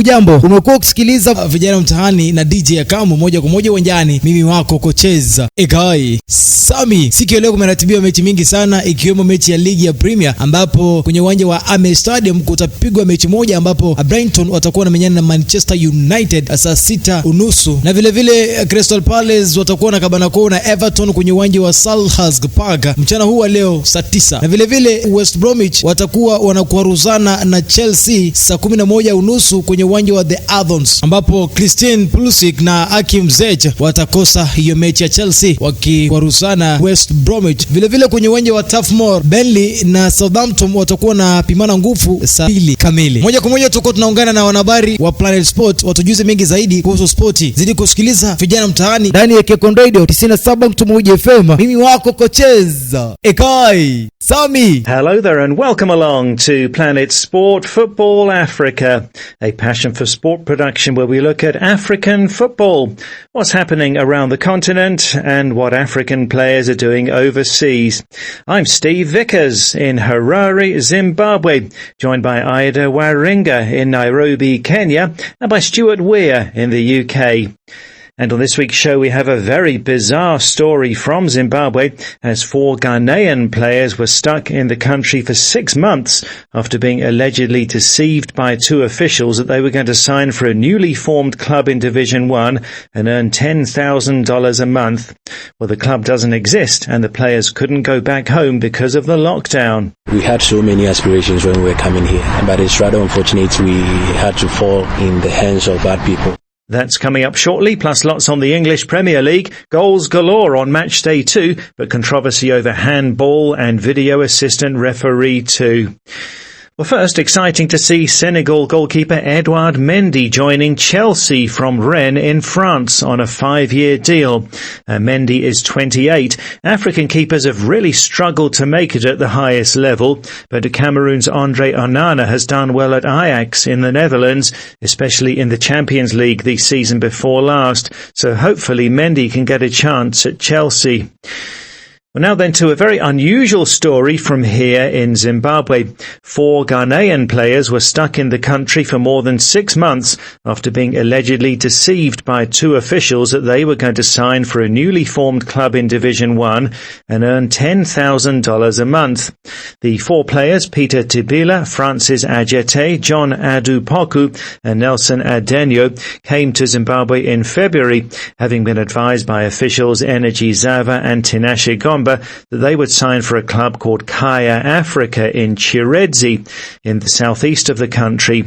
Ujambo, umekuwa ukisikiliza vijana mtaani na DJ Akamu moja kwa moja uwanjani. Mimi wako Kocheza Ekai Sami. Siku ya leo kumeratibiwa mechi mingi sana, ikiwemo mechi ya ligi ya Premier ambapo kwenye uwanja wa Ame Stadium kutapigwa mechi moja ambapo Brighton watakuwa wanamenyana na Manchester United saa 6:30, na vile vile Crystal Palace watakuwa na kabana na Everton kwenye uwanja wa Selhurst Park mchana huu wa leo saa 9, na vile vile West Bromwich watakuwa wanakwaruzana na Chelsea saa 11:30 kwenye uwanja wa The Athens, ambapo Christian Pulisic na Hakim Ziyech watakosa hiyo mechi ya Chelsea wakikwaruzana West Bromwich. Vile vile kwenye uwanja wa Turf Moor, Burnley na Southampton watakuwa na pimana nguvu saa 2 kamili. Moja kwa moja tutakuwa tunaungana na wanahabari wa Planet Sport watujuze mengi zaidi kuhusu spoti. Zidi kusikiliza vijana mtaani ndani ya Kekondo Radio 97.1 FM. Mimi wako Kocheza Ekai Sami. Hello there and welcome along to Planet Sport Football Africa, a passion for sport production where we look at African football, what's happening around the continent and what African players are doing overseas. I'm Steve Vickers in Harare, Zimbabwe, joined by Ida Waringa in Nairobi, Kenya, and by Stuart Weir in the UK. And on this week's show, we have a very bizarre story from Zimbabwe as 4 Ghanaian players were stuck in the country for 6 months after being allegedly deceived by 2 officials that they were going to sign for a newly formed club in Division 1 and earn $10,000 a month. Well, the club doesn't exist and the players couldn't go back home because of the lockdown. We had so many aspirations when we were coming here, but it's rather unfortunate we had to fall in the hands of bad people. That's coming up shortly, plus lots on the English Premier League. Goals galore on match day 2, but controversy over handball and video assistant referee too. Well, first, exciting to see Senegal goalkeeper Edouard Mendy joining Chelsea from Rennes in France on a 5-year deal. Mendy is 28. African keepers have really struggled to make it at the highest level, but Cameroon's Andre Onana has done well at Ajax in the Netherlands, especially in the Champions League the season before last. So hopefully Mendy can get a chance at Chelsea. Well, now then to a very unusual story from here in Zimbabwe. 4 Ghanaian players were stuck in the country for more than 6 months after being allegedly deceived by 2 officials that they were going to sign for a newly formed club in Division 1 and earn $10,000 a month. The 4 players, Peter Tibila, Francis Ajete, John Adupoku and Nelson Adenyo, came to Zimbabwe in February, having been advised by officials Energy Zava and Tinashe Gombe that they would sign for a club called Kaya Africa in Chiredzi in the southeast of the country.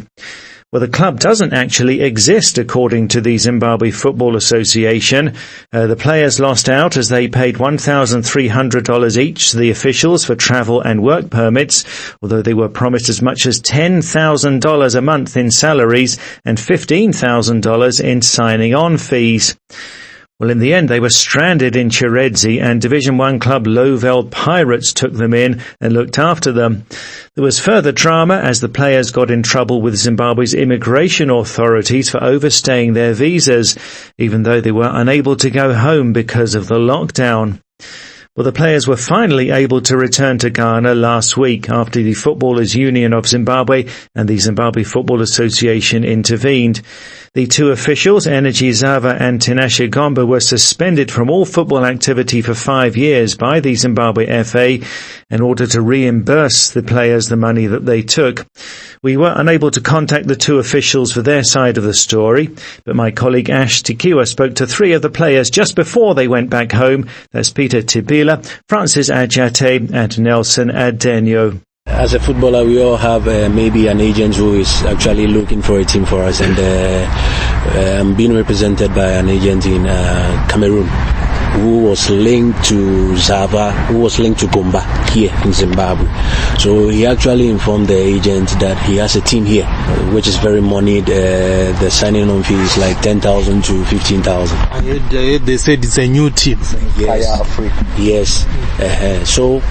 Well, the club doesn't actually exist, according to the Zimbabwe Football Association. The players lost out as they paid $1,300 each to the officials for travel and work permits, although they were promised as much as $10,000 a month in salaries and $15,000 in signing-on fees. Well, in the end, they were stranded in Chiredzi and Division 1 club Lowveld Pirates took them in and looked after them. There was further drama as the players got in trouble with Zimbabwe's immigration authorities for overstaying their visas, even though they were unable to go home because of the lockdown. Well, the players were finally able to return to Ghana last week after the Footballers Union of Zimbabwe and the Zimbabwe Football Association intervened. The 2 officials, Energy Zava and Tinashe Gombe, were suspended from all football activity for 5 years by the Zimbabwe FA in order to reimburse the players the money that they took. We were unable to contact the 2 officials for their side of the story, but my colleague Ash Tikiwa spoke to 3 of the players just before they went back home. That's Peter Tibila, Francis Ajate and Nelson Adenyo. As a footballer, we all have maybe an agent who is actually looking for a team for us, and I'm being represented by an agent in Cameroon who was linked to Zava, who was linked to Gomba here in Zimbabwe. So he actually informed the agent that he has a team here, which is very moneyed. The signing on fee is like 10,000 to 15,000. They said it's a new team. Yes. Yes. So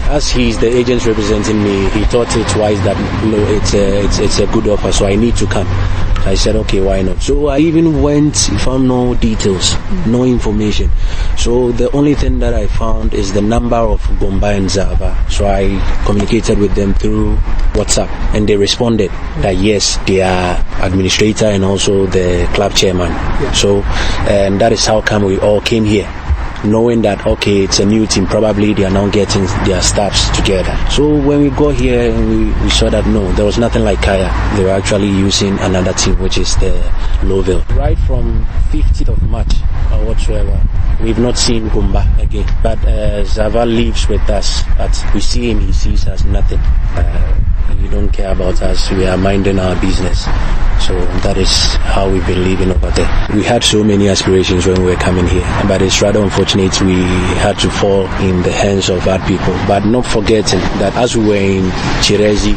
as he's the agent representing me, he thought it twice that no, it's a good offer, so I need to come. I said, okay, why not? So I even went, found no details, no information. So the only thing that I found is the number of Gomba and Zava. So I communicated with them through WhatsApp, and they responded that yes, they are administrator and also the club chairman. So and that is how come we all came here, knowing that okay, it's a new team, probably they are now getting their staffs together. So when we got here, we saw that no, there was nothing like Kaya. They were actually using another team, which is the Lowville. Right from 15th of March or whatsoever, we've not seen Gomba again. But Zava lives with us, but we see him, he sees us nothing. He don't care about us, we are minding our business. So that is how we've been living over there. We had so many aspirations when we were coming here, but it's rather unfortunate we had to fall in the hands of bad people. But not forgetting that as we were in Chirezi,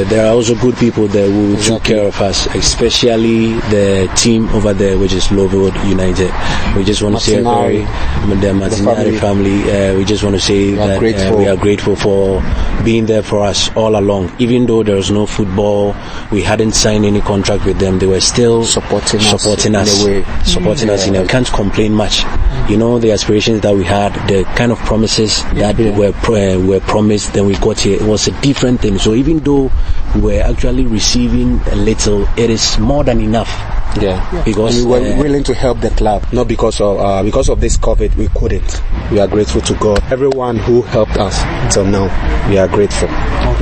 there are also good people there who took care of us, especially the team over there, which is Lowville United. We just want to say the Martinari family. We just want to say that we are grateful for being there for us all along. Even though there was no football, we hadn't signed any contract with them, they were still supporting us in a way. Can't complain much. You know, the aspirations that we had, the kind of promises that were promised, then we got here, it was a different thing. So even though we were actually receiving a little, it is more than enough. Because we were willing to help the club, not because of this COVID we couldn't. We are grateful to God, everyone who helped us till now. We are grateful.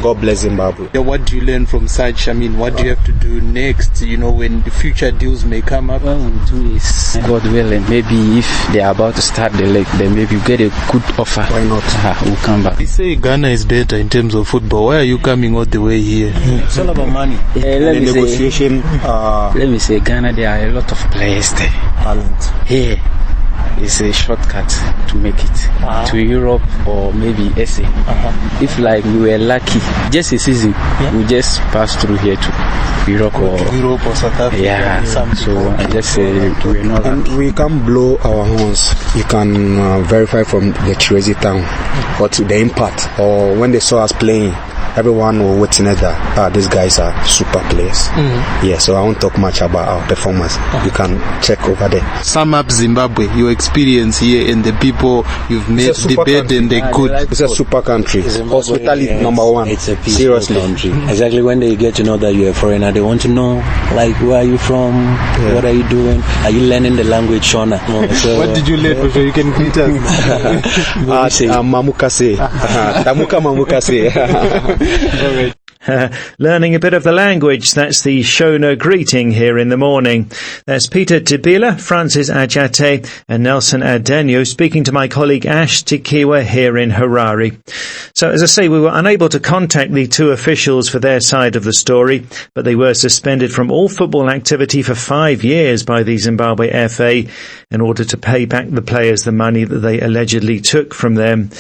God bless Zimbabwe. What do you learn from such? I mean, what do you have to do next, you know, when the future deals may come up? What we'll do is, God willing, maybe if they are about to start the league, then maybe we'll get a good offer. Why not? We'll come back. They say Ghana is better in terms of football. Why are you coming all the way here? It's all about money. Let me say, Ghana, there are a lot of players there. Talent. Here is a shortcut to make it to Europe or maybe SA. If like we were lucky, just a season, we just pass through here to Europe or South Africa. So I just say we're not. And we can blow our horns. You can verify from the Chirezi town what the impact, or when they saw us playing, everyone will witness that these guys are super players. So I won't talk much about our performance. You can check over there. Sum up Zimbabwe, your experience here and the people you've met, the bad and the good. It's a super country. Hospitality number one. It's a peaceful country. Exactly. When they get to know that you're a foreigner, they want to know, like, where are you from? What are you doing? Are you learning the language, Shona? What did you learn? So you can greet us. Mamukase. Tamuka Mamukase. Learning a bit of the language, that's the Shona greeting here in the morning. That's Peter Tibila, Francis Ajate and Nelson Adenyo speaking to my colleague Ash Tikiwa here in Harare. So as I say, we were unable to contact the two officials for their side of the story, but they were suspended from all football activity for 5 years by the Zimbabwe FA in order to pay back the players the money that they allegedly took from them.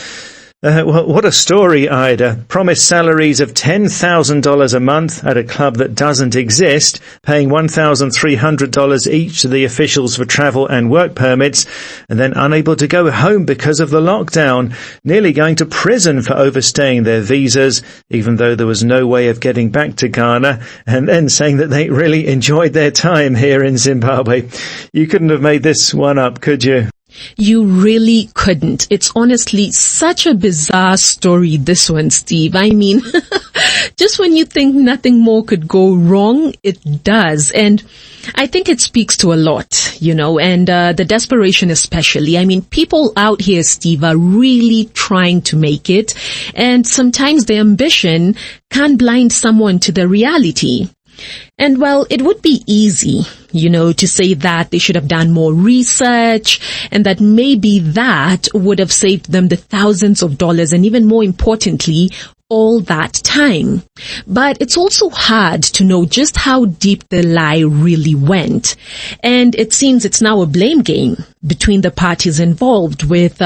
What a story, Ida. Promised salaries of $10,000 a month at a club that doesn't exist, paying $1,300 each to the officials for travel and work permits, and then unable to go home because of the lockdown, nearly going to prison for overstaying their visas, even though there was no way of getting back to Ghana, and then saying that they really enjoyed their time here in Zimbabwe. You couldn't have made this one up, could you? You really couldn't. It's honestly such a bizarre story, this one, Steve. I mean, just when you think nothing more could go wrong, it does. And I think it speaks to a lot, you know, and the desperation especially. I mean, people out here, Steve, are really trying to make it. And sometimes the ambition can blind someone to the reality. And well, it would be easy, you know, to say that they should have done more research and that maybe that would have saved them the thousands of dollars and even more importantly, all that time. But it's also hard to know just how deep the lie really went. And it seems it's now a blame game between the parties involved, with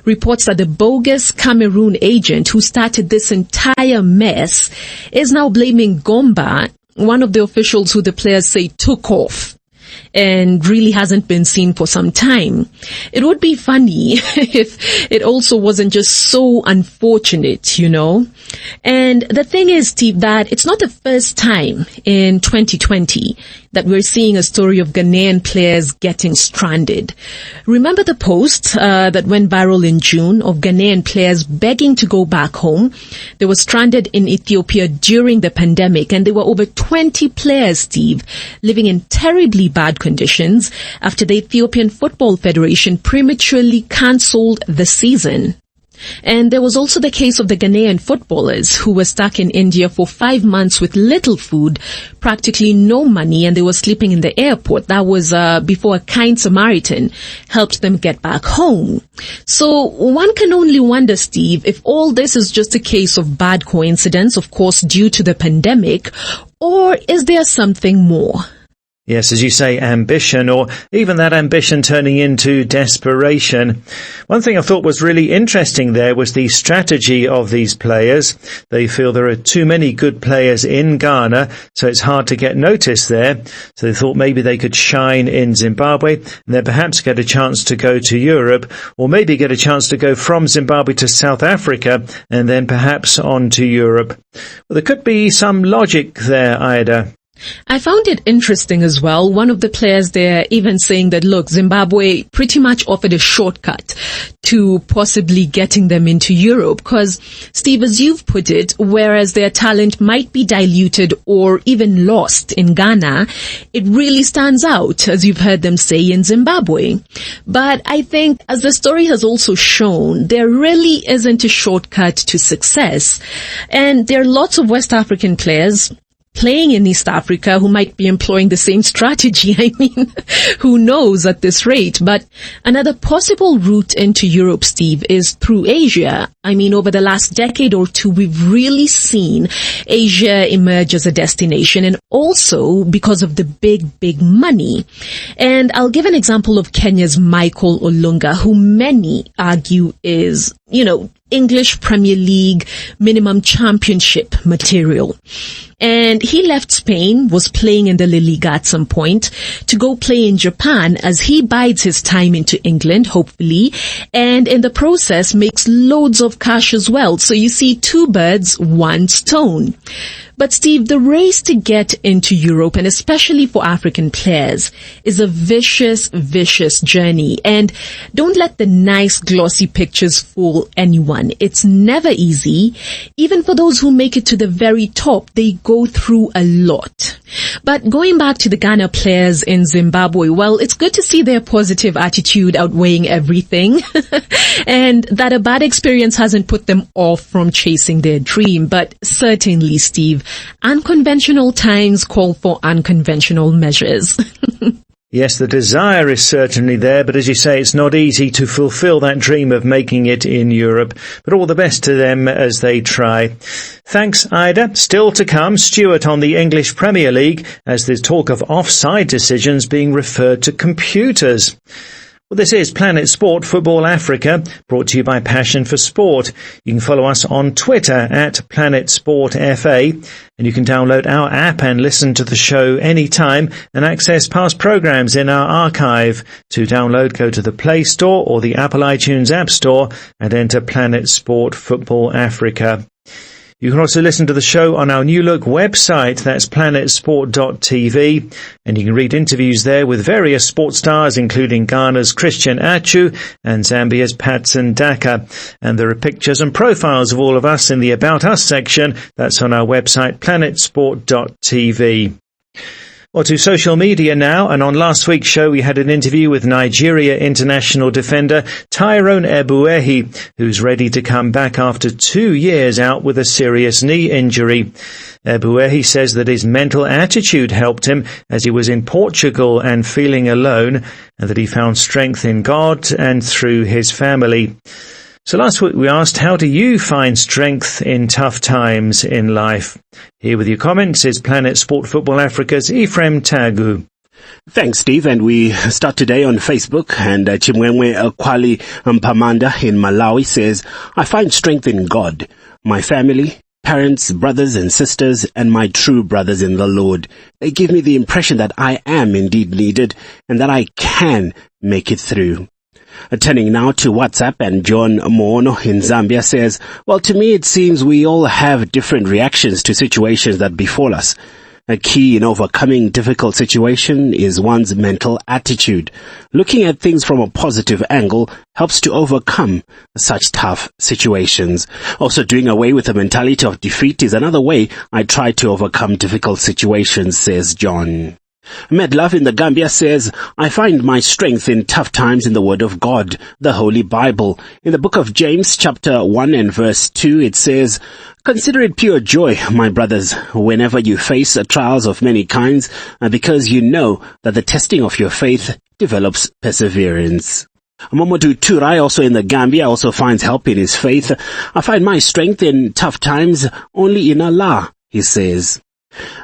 reports that the bogus Cameroon agent who started this entire mess is now blaming Gomba, one of the officials who the players say took off. and really hasn't been seen for some time. It would be funny if it also wasn't just so unfortunate, you know. And the thing is, Steve, that it's not the first time in 2020 that we're seeing a story of Ghanaian players getting stranded. Remember the post that went viral in June of Ghanaian players begging to go back home? They were stranded in Ethiopia during the pandemic, and there were over 20 players, Steve, living in terribly bad conditions after the Ethiopian Football Federation prematurely cancelled the season. And there was also the case of the Ghanaian footballers who were stuck in India for 5 months with little food, practically no money, and they were sleeping in the airport. That was before a kind Samaritan helped them get back home. So one can only wonder, Steve, if all this is just a case of bad coincidence, of course, due to the pandemic, or is there something more? Yes, as you say, ambition, or even that ambition turning into desperation. One thing I thought was really interesting there was the strategy of these players. They feel there are too many good players in Ghana, so it's hard to get noticed there. So they thought maybe they could shine in Zimbabwe and then perhaps get a chance to go to Europe, or maybe get a chance to go from Zimbabwe to South Africa and then perhaps on to Europe. Well, there could be some logic there, Ida. I found it interesting as well. One of the players there even saying that, look, Zimbabwe pretty much offered a shortcut to possibly getting them into Europe. Because, Steve, as you've put it, whereas their talent might be diluted or even lost in Ghana, it really stands out, as you've heard them say, in Zimbabwe. But I think, as the story has also shown, there really isn't a shortcut to success. And there are lots of West African players playing in East Africa who might be employing the same strategy. I mean, who knows at this rate? But another possible route into Europe, Steve, is through Asia. I mean, over the last decade or two, we've really seen Asia emerge as a destination, and also because of the big money. And I'll give an example of Kenya's Michael Olunga, who many argue is, you know, English Premier League minimum championship material. And he left Spain, was playing in the La Liga at some point, to go play in Japan as he bides his time into England, hopefully, and in the process makes loads of cash as well. So you see, two birds, one stone. But Steve, the race to get into Europe, and especially for African players, is a vicious journey. And don't let the nice glossy pictures fool anyone. It's never easy. Even for those who make it to the very top, they go through a lot. But going back to the Ghana players in Zimbabwe, well, it's good to see their positive attitude outweighing everything. And that a bad experience hasn't put them off from chasing their dream. But certainly, Steve, unconventional times call for unconventional measures. Yes, the desire is certainly there, but as you say, it's not easy to fulfill that dream of making it in Europe. But all the best to them as they try. Thanks, Ida. Still to come, Stuart on the English Premier League, as there's talk of offside decisions being referred to computers. Well, this is Planet Sport Football Africa, brought to you by Passion for Sport. You can follow us on Twitter at Planet Sport FA, and you can download our app and listen to the show anytime and access past programs in our archive. To download, go to the Play Store or the Apple iTunes App Store and enter Planet Sport Football Africa. You can also listen to the show on our New Look website, that's planetsport.tv, and you can read interviews there with various sports stars, including Ghana's Christian Atsu and Zambia's Patson Daka. And there are pictures and profiles of all of us in the About Us section, that's on our website, planetsport.tv. Well, to social media now, and on last week's show we had an interview with Nigeria international defender Tyrone Ebuehi, who's ready to come back after 2 years out with a serious knee injury. Ebuehi says that his mental attitude helped him as he was in Portugal and feeling alone, and that he found strength in God and through his family. So last week we asked, how do you find strength in tough times in life? Here with your comments is Planet Sport Football Africa's Ephraim Tagu. Thanks, Steve. And we start today on Facebook. And Chimwemwe Kwali Mpamanda in Malawi says, I find strength in God, my family, parents, brothers and sisters, and my true brothers in the Lord. They give me the impression that I am indeed needed and that I can make it through. Turning now to WhatsApp, and John Moono in Zambia says, well, to me it seems we all have different reactions to situations that befall us. A key in overcoming difficult situation is one's mental attitude. Looking at things from a positive angle helps to overcome such tough situations. Also, doing away with the mentality of defeat is another way I try to overcome difficult situations, says John. Medlove in the Gambia says, I find my strength in tough times in the Word of God, the Holy Bible. In the book of James, chapter 1 and verse 2, it says, consider it pure joy, my brothers, whenever you face trials of many kinds, because you know that the testing of your faith develops perseverance. Momodu Turai, also in the Gambia, also finds help in his faith. I find my strength in tough times only in Allah, he says.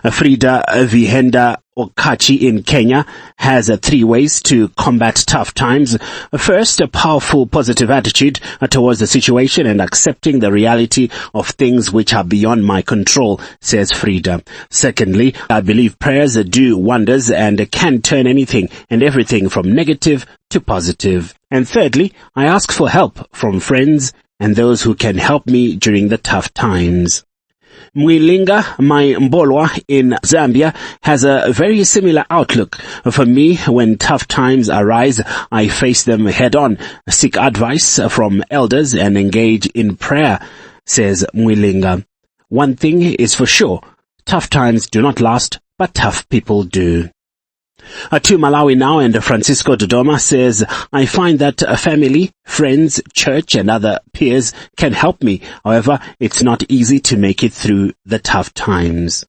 Frida Vihenda Okachi in Kenya has 3 ways to combat tough times. First, a powerful positive attitude towards the situation and accepting the reality of things which are beyond my control, says Frida. Secondly, I believe prayers do wonders and can turn anything and everything from negative to positive. And thirdly, I ask for help from friends and those who can help me during the tough times. Mwilinga Mbolwa in Zambia has a very similar outlook. For me, when tough times arise, I face them head on, seek advice from elders and engage in prayer, says Mwilinga. One thing is for sure, tough times do not last, but tough people do. To Malawi now, and Francisco Dodoma says, I find that family, friends, church and other peers can help me. However, it's not easy to make it through the tough times.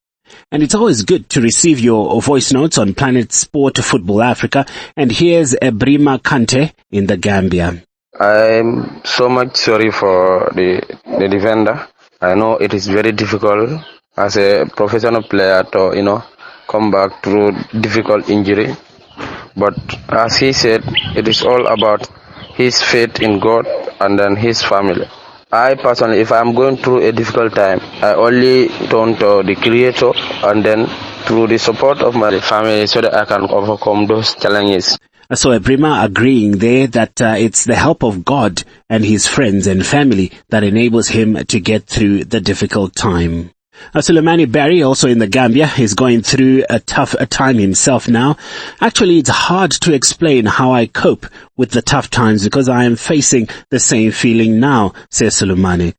And it's always good to receive your voice notes on Planet Sport Football Africa. And here's Ebrima Kante in the Gambia. I'm so much sorry for the defender. I know it is very difficult as a professional player to, come back through difficult injury, but as he said, it is all about his faith in God and then his family. I personally, if I'm going through a difficult time, I only turn to the Creator and then through the support of my family so that I can overcome those challenges. So Ebrima agreeing there that it's the help of God and his friends and family that enables him to get through the difficult time. Sulemani Barry, also in the Gambia, is going through a tough time himself now. Actually, it's hard to explain how I cope with the tough times because I am facing the same feeling now, says Sulemani.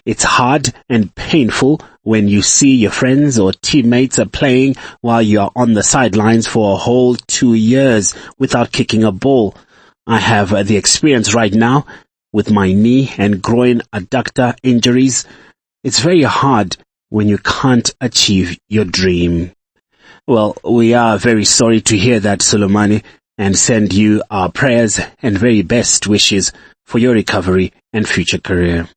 It's hard and painful when you see your friends or teammates are playing while you are on the sidelines for a whole 2 years without kicking a ball. I have the experience right now with my knee and groin adductor injuries. It's very hard when you can't achieve your dream. Well, we are very sorry to hear that, Sulemani, and send you our prayers and very best wishes for your recovery and future career.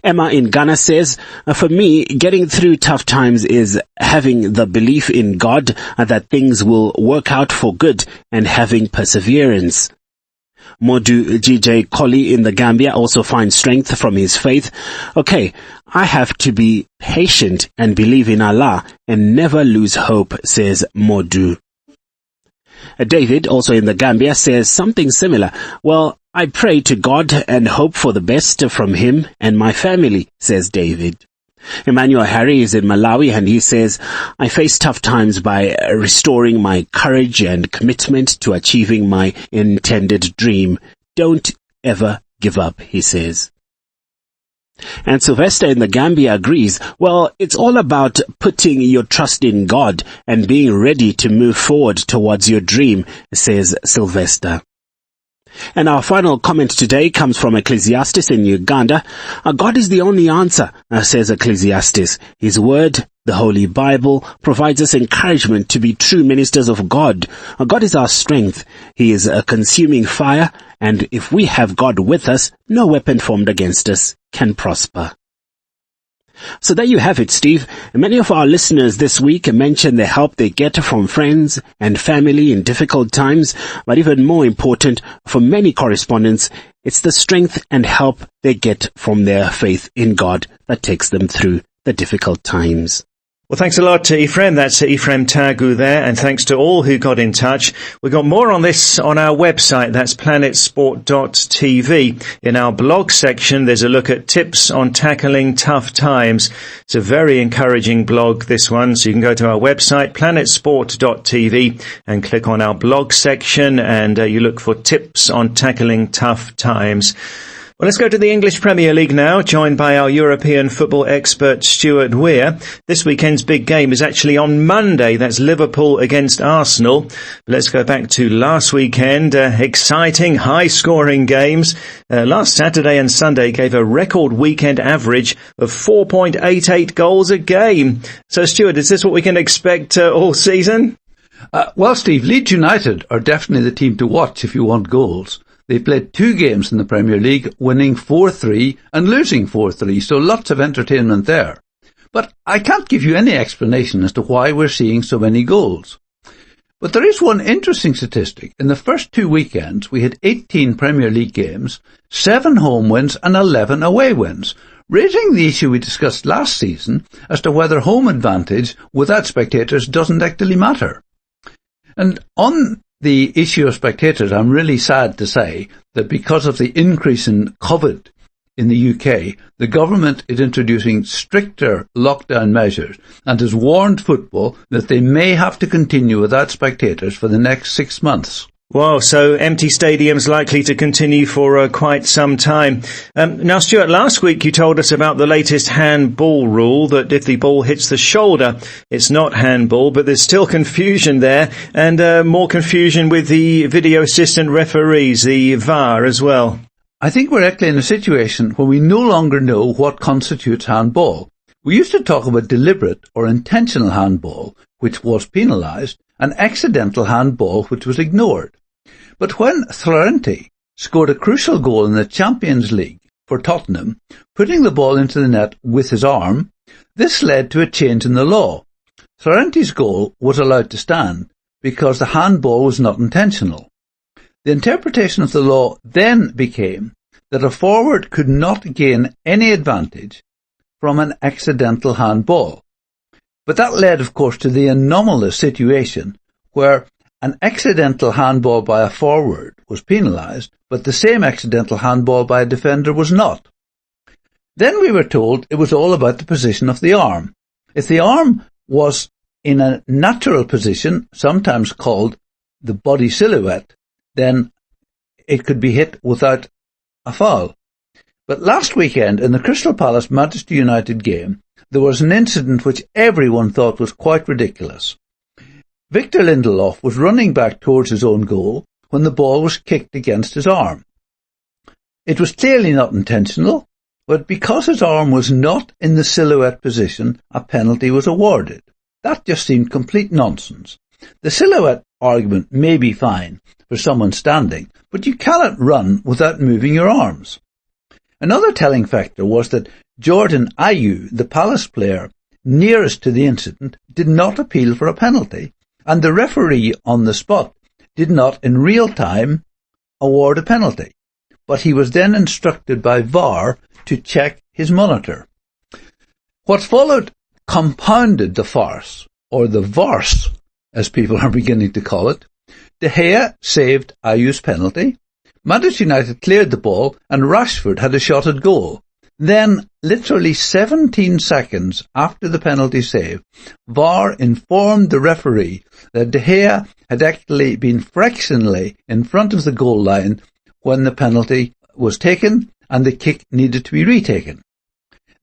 Emma in Ghana says, for me, getting through tough times is having the belief in God that things will work out for good and having perseverance. Modu GJ Koli in the Gambia also finds strength from his faith. Okay, I have to be patient and believe in Allah and never lose hope, says Modu. David, also in the Gambia, says something similar. Well, I pray to God and hope for the best from him and my family, says David. Emmanuel Harry is in Malawi and he says, I face tough times by restoring my courage and commitment to achieving my intended dream. Don't ever give up, he says. And Sylvester in the Gambia agrees, well, it's all about putting your trust in God and being ready to move forward towards your dream, says Sylvester. And our final comment today comes from Ecclesiastes in Uganda. God is the only answer, says Ecclesiastes. His word, the Holy Bible, provides us encouragement to be true ministers of God. God is our strength. He is a consuming fire, and if we have God with us, no weapon formed against us can prosper. So there you have it, Steve. Many of our listeners this week mentioned the help they get from friends and family in difficult times, but even more important, for many correspondents, it's the strength and help they get from their faith in God, that takes them through the difficult times. Well, thanks a lot to Ephraim. That's Ephraim Tagu there. And thanks to all who got in touch. We've got more on this on our website. That's planetsport.tv. In our blog section, there's a look at tips on tackling tough times. It's a very encouraging blog, this one. So you can go to our website, planetsport.tv, and click on our blog section, and you look for tips on tackling tough times. Well, let's go to the English Premier League now, joined by our European football expert Stuart Weir. This weekend's big game is actually on Monday. That's Liverpool against Arsenal. Let's go back to last weekend. Exciting, high-scoring games. Last Saturday and Sunday gave a record weekend average of 4.88 goals a game. So, Stuart, is this what we can expect all season? Well, Steve, Leeds United are definitely the team to watch if you want goals. They played 2 games in the Premier League, winning 4-3 and losing 4-3, so lots of entertainment there. But I can't give you any explanation as to why we're seeing so many goals. But there is one interesting statistic. In the first 2 weekends, we had 18 Premier League games, 7 home wins and 11 away wins, raising the issue we discussed last season as to whether home advantage without spectators doesn't actually matter. And on the issue of spectators, I'm really sad to say that because of the increase in COVID in the UK, the government is introducing stricter lockdown measures and has warned football that they may have to continue without spectators for the next 6 months. Wow, so empty stadiums likely to continue for quite some time. Now, Stuart, last week you told us about the latest handball rule, that if the ball hits the shoulder, it's not handball, but there's still confusion there, and more confusion with the video assistant referees, the VAR, as well. I think we're actually in a situation where we no longer know what constitutes handball. We used to talk about deliberate or intentional handball, which was penalised, and accidental handball, which was ignored. But when Llorente scored a crucial goal in the Champions League for Tottenham, putting the ball into the net with his arm, this led to a change in the law. Llorente's goal was allowed to stand because the handball was not intentional. The interpretation of the law then became that a forward could not gain any advantage from an accidental handball. But that led, of course, to the anomalous situation where an accidental handball by a forward was penalised, but the same accidental handball by a defender was not. Then we were told it was all about the position of the arm. If the arm was in a natural position, sometimes called the body silhouette, then it could be hit without a foul. But last weekend, in the Crystal Palace Manchester United game, there was an incident which everyone thought was quite ridiculous. Victor Lindelof was running back towards his own goal when the ball was kicked against his arm. It was clearly not intentional, but because his arm was not in the silhouette position, a penalty was awarded. That just seemed complete nonsense. The silhouette argument may be fine for someone standing, but you cannot run without moving your arms. Another telling factor was that Jordan Ayew, the Palace player nearest to the incident, did not appeal for a penalty, and the referee on the spot did not in real time award a penalty, but he was then instructed by VAR to check his monitor. What followed compounded the farce, or the varse, as people are beginning to call it. De Gea saved Ayew's penalty. Manchester United cleared the ball and Rashford had a shot at goal. Then, literally 17 seconds after the penalty save, VAR informed the referee that De Gea had actually been fractionally in front of the goal line when the penalty was taken and the kick needed to be retaken.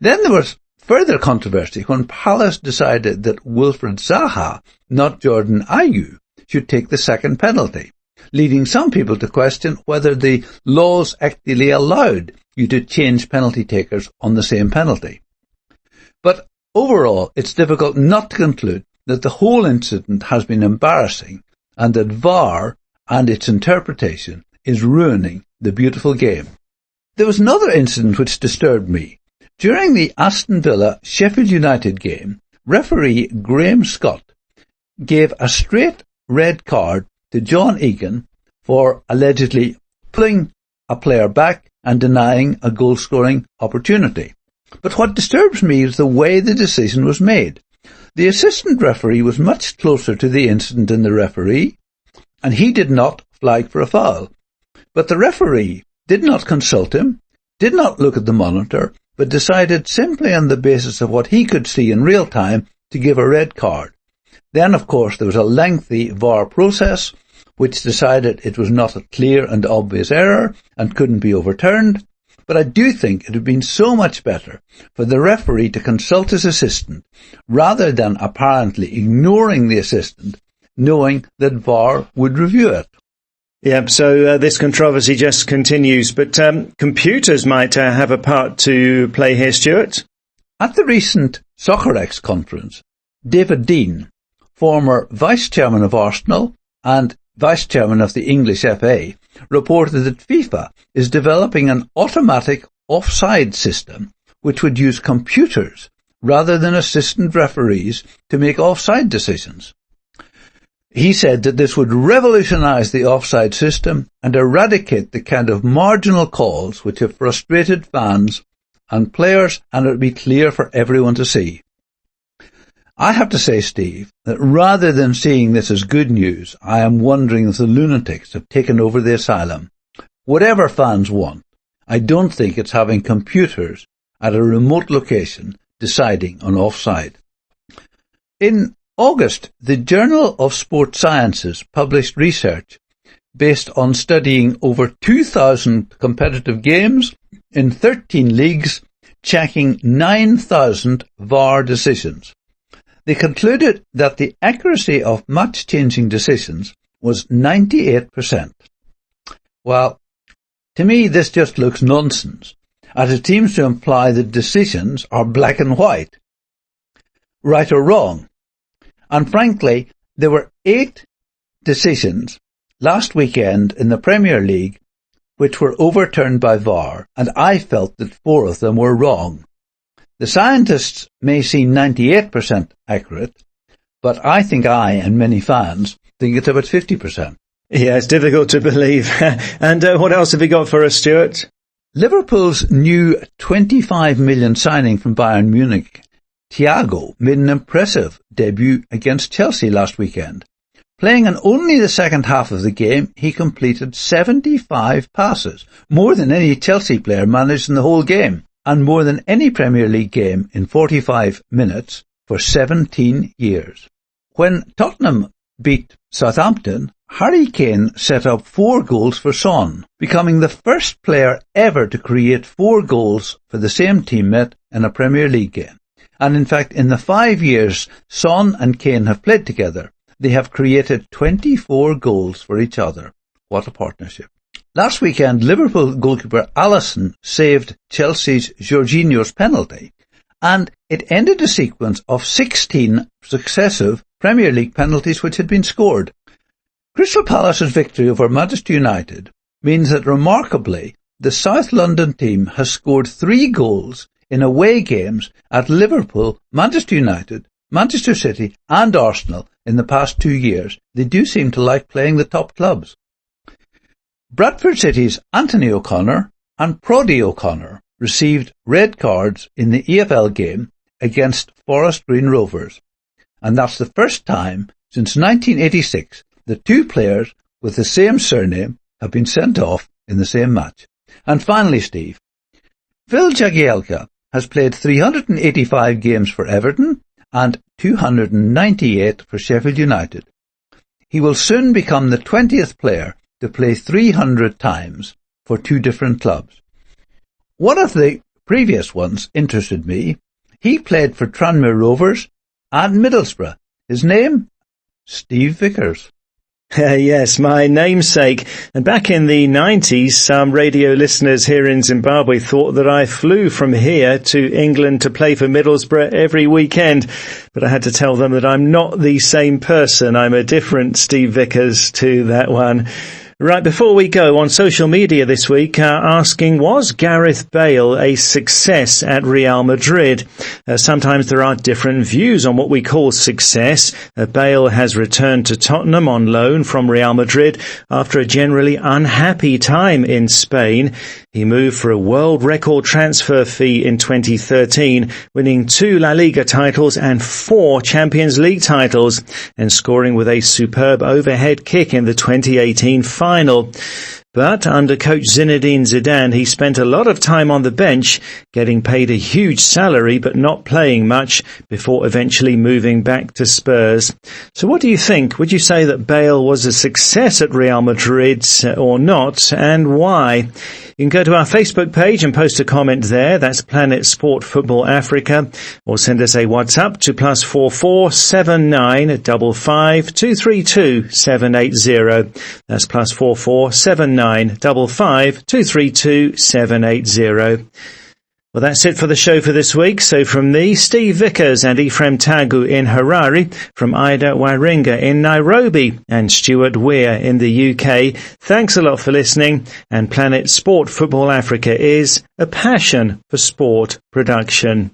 Then there was further controversy when Palace decided that Wilfried Zaha, not Jordan Ayew, should take the second penalty, leading some people to question whether the laws actually allowed you to change penalty takers on the same penalty. But overall, it's difficult not to conclude that the whole incident has been embarrassing and that VAR and its interpretation is ruining the beautiful game. There was another incident which disturbed me. During the Aston Villa-Sheffield United game, referee Graham Scott gave a straight red card to John Egan for allegedly pulling a player back and denying a goal-scoring opportunity. But what disturbs me is the way the decision was made. The assistant referee was much closer to the incident than the referee, and he did not flag for a foul. But the referee did not consult him, did not look at the monitor, but decided simply on the basis of what he could see in real time to give a red card. Then, of course, there was a lengthy VAR process, which decided it was not a clear and obvious error and couldn't be overturned. But I do think it would have been so much better for the referee to consult his assistant rather than apparently ignoring the assistant, knowing that VAR would review it. Yeah, so this controversy just continues, but computers might have a part to play here, Stuart. At the recent SoccerX conference, David Dean, former vice-chairman of Arsenal and vice-chairman of the English FA, reported that FIFA is developing an automatic offside system which would use computers rather than assistant referees to make offside decisions. He said that this would revolutionise the offside system and eradicate the kind of marginal calls which have frustrated fans and players, and it would be clear for everyone to see. I have to say, Steve, that rather than seeing this as good news, I am wondering if the lunatics have taken over the asylum. Whatever fans want, I don't think it's having computers at a remote location deciding on offside. In August, the Journal of Sports Sciences published research based on studying over 2,000 competitive games in 13 leagues, checking 9,000 VAR decisions. They concluded that the accuracy of match-changing decisions was 98%. Well, to me this just looks nonsense, as it seems to imply that decisions are black and white, right or wrong. And frankly, there were 8 decisions last weekend in the Premier League which were overturned by VAR, and I felt that 4 of them were wrong. The scientists may seem 98% accurate, but I think I and many fans think it's about 50%. Yeah, it's difficult to believe. And what else have you got for us, Stuart? Liverpool's new 25 million signing from Bayern Munich, Thiago, made an impressive debut against Chelsea last weekend. Playing in only the second half of the game, he completed 75 passes, more than any Chelsea player managed in the whole game, and more than any Premier League game in 45 minutes for 17 years. When Tottenham beat Southampton, Harry Kane set up 4 goals for Son, becoming the first player ever to create 4 goals for the same teammate in a Premier League game. And in fact, in the 5 years Son and Kane have played together, they have created 24 goals for each other. What a partnership. Last weekend, Liverpool goalkeeper Alisson saved Chelsea's Jorginho's penalty, and it ended a sequence of 16 successive Premier League penalties which had been scored. Crystal Palace's victory over Manchester United means that, remarkably, the South London team has scored 3 goals in away games at Liverpool, Manchester United, Manchester City and Arsenal in the past 2 years. They do seem to like playing the top clubs. Bradford City's Anthony O'Connor and Proddy O'Connor received red cards in the EFL game against Forest Green Rovers, and that's the first time since 1986 that 2 players with the same surname have been sent off in the same match. And finally, Steve, Phil Jagielka has played 385 games for Everton and 298 for Sheffield United. He will soon become the 20th player to play 300 times for 2 different clubs. One of the previous ones interested me. He played for Tranmere Rovers and Middlesbrough. His name? Steve Vickers. Yes, my namesake. And back in the 90s, some radio listeners here in Zimbabwe thought that I flew from here to England to play for Middlesbrough every weekend. But I had to tell them that I'm not the same person. I'm a different Steve Vickers to that one. Right, before we go, on social media this week, asking, was Gareth Bale a success at Real Madrid? Sometimes there are different views on what we call success. Bale has returned to Tottenham on loan from Real Madrid after a generally unhappy time in Spain. He moved for a world record transfer fee in 2013, winning 2 La Liga titles and 4 Champions League titles, and scoring with a superb overhead kick in the 2018 final. But under coach Zinedine Zidane, he spent a lot of time on the bench, getting paid a huge salary but not playing much, before eventually moving back to Spurs. So what do you think? Would you say that Bale was a success at Real Madrid or not, and why? You can go to our Facebook page and post a comment there. That's Planet Sport Football Africa. Or send us a WhatsApp to +44 79 55 232 780. That's +44 79 55 232 780. Well, that's it for the show for this week. So from me, Steve Vickers, and Ephraim Tagu in Harare, from Ida Waringa in Nairobi, and Stuart Weir in the UK, thanks a lot for listening. And Planet Sport Football Africa is a passion for sport production.